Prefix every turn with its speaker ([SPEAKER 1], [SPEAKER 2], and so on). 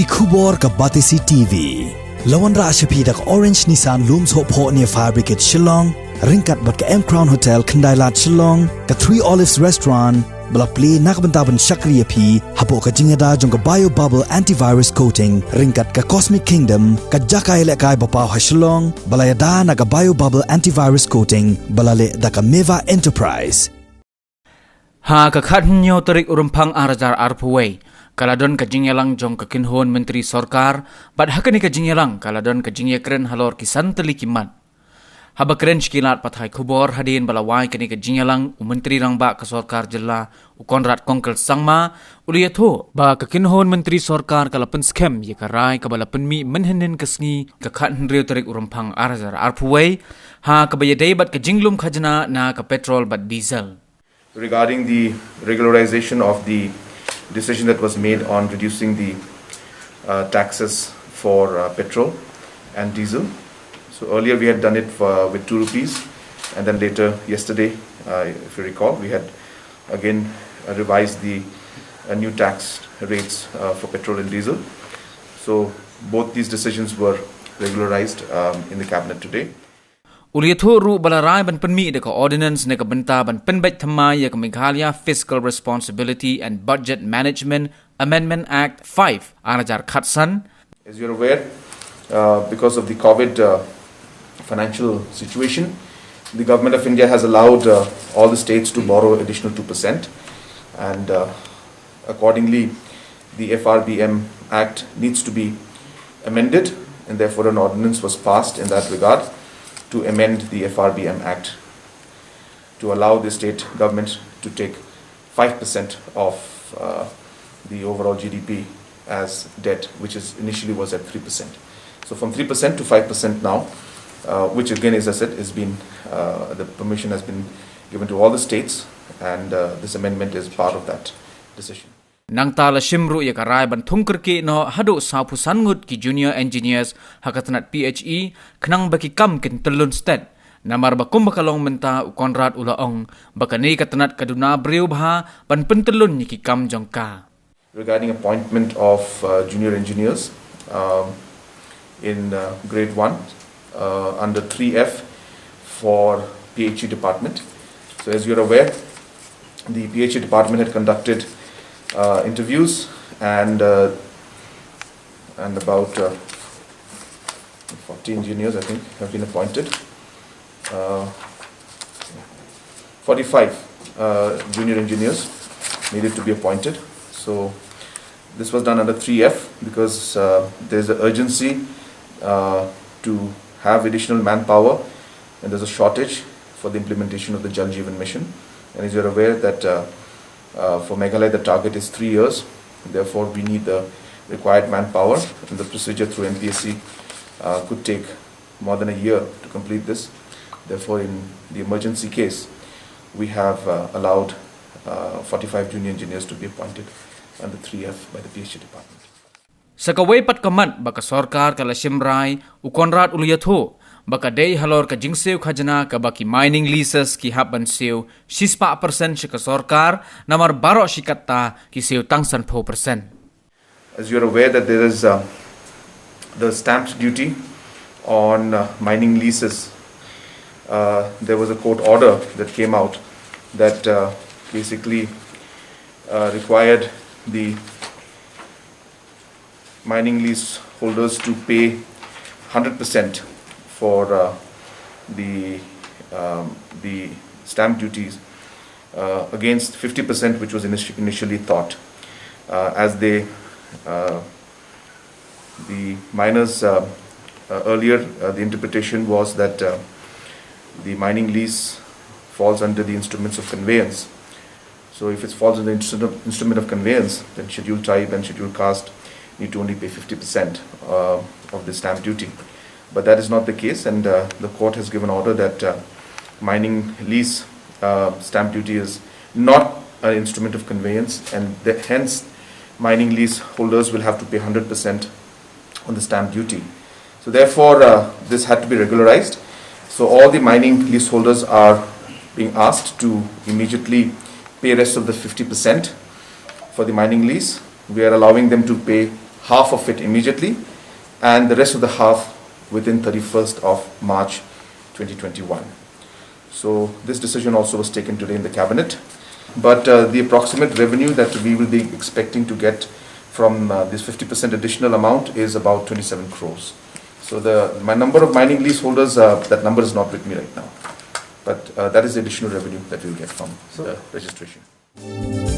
[SPEAKER 1] ki khubor ka Batisi TV. Lawan ra ashapi dak Orange Nissan Looms Hope Ho near Fire Brigade Shillong, ringkat bat ka M Crown Hotel Kandailat Shillong, ka Three Olives Restaurant, bala play nakbantaban Shakriya P, hapo ka jingada jong ka Bio Bubble Antivirus Coating, ringkat ka Cosmic Kingdom, ka Jakai Lekai Bapaw ha Shillong, bala yada na ka Bio Bubble Antivirus Coating, bala le da ka Meva Enterprise.
[SPEAKER 2] Ha ka khatnyo tarik urumpang arajar arpuway. Kaladon ka jingyalang jong ka kinhon Menteri Sorkar, bad hakani ka jingyalang kaladon ka jingyakren halor kisan tali kimat. Habakren shkilat pathay kubor hadin balawai kani ka jingyalang Menteri rangba ka Sorkar jilla ukonrat kongkel sangma uliyatho ba ka kinhon Menteri Sorkar kalapan skem ye karai ka balapan mi menhenen kasngi ka khatnriyo tarik urumpang arajar arpuway ha ka bayadai bat ka jinglum khajna na ka petrol bat diesel.
[SPEAKER 3] Regarding the regularization of the decision that was made on reducing the taxes for petrol and diesel. So earlier we had done it with 2 rupees, and then later yesterday, if you recall, we had again revised the new tax rates for petrol and diesel. So both these decisions were regularized in the cabinet today.
[SPEAKER 2] Uliyatho ru balarai ban penmi de ka ordinance ne ka benta ban penbait thamai ya ka Meghalaya Fiscal Responsibility and Budget Management Amendment Act 5 anajar khatsan.
[SPEAKER 3] As you're aware, because of the COVID financial situation, the government of India has allowed all the states to borrow additional 2%, and accordingly the FRBM Act needs to be amended, and therefore an ordinance was passed in that regard to amend the FRBM Act to allow the state government to take 5% of the overall GDP as debt, which initially was at 3%. So from 3% to 5% now, which again, as I said, the permission has been given to all the states, and this amendment is part of that decision.
[SPEAKER 2] Nang tala shimru ya karai ban Thung Kyrkieh no hadu saupusan Ngut ki junior engineers hakatnat PHE knang baki kam kin telun stet namar bakum bakalong menta ukonrat ulaong bakani katnat kaduna breu bha ban pentelun ki kam jongka.
[SPEAKER 3] Regarding appointment of junior engineers in grade 1 under 3F for PHE department. So as you're aware, the PHE department had conducted interviews, and about 40 engineers, I think, have been appointed. 45 junior engineers needed to be appointed. So this was done under 3F because there's an urgency to have additional manpower, and there's a shortage for the implementation of the Jal Jeevan mission. And as you're aware that for Meghalaya, the target is 3 years. Therefore, we need the required manpower, and the procedure through NPSC could take more than a year to complete this. Therefore, in the emergency case, we have allowed 45 junior engineers to be appointed under 3F by the PHE department.
[SPEAKER 2] Sakaway pat kamat baka Sorkar kala shimrai ukonrat uliyatho baka day halor ka jingsew khajna ka baki mining leases ki haban sew 6% shika Sorkar namar baro shikatta ki sew tangsan 4%.
[SPEAKER 3] As you're aware that there is the stamp duty on mining leases. There was a court order that came out that basically required the mining lease holders to pay 100% for the stamp duties against 50%, which was initially thought, as the miners earlier the interpretation was that the mining lease falls under the instruments of conveyance. So if it falls under the instrument of conveyance, then scheduled tribe and scheduled caste need to only pay 50% of the stamp duty. But that is not the case, and the court has given order that mining lease stamp duty is not an instrument of conveyance, and hence mining lease holders will have to pay 100% on the stamp duty. So therefore, this had to be regularized. So all the mining lease holders are being asked to immediately pay rest of the 50% for the mining lease. We are allowing them to pay half of it immediately, and the rest of the half within 31st of March 2021. So this decision also was taken today in the cabinet. But the approximate revenue that we will be expecting to get from this 50% additional amount is about 27 crores. So my number of mining leaseholders, that number is not with me right now. But that is the additional revenue that we'll get from the registration.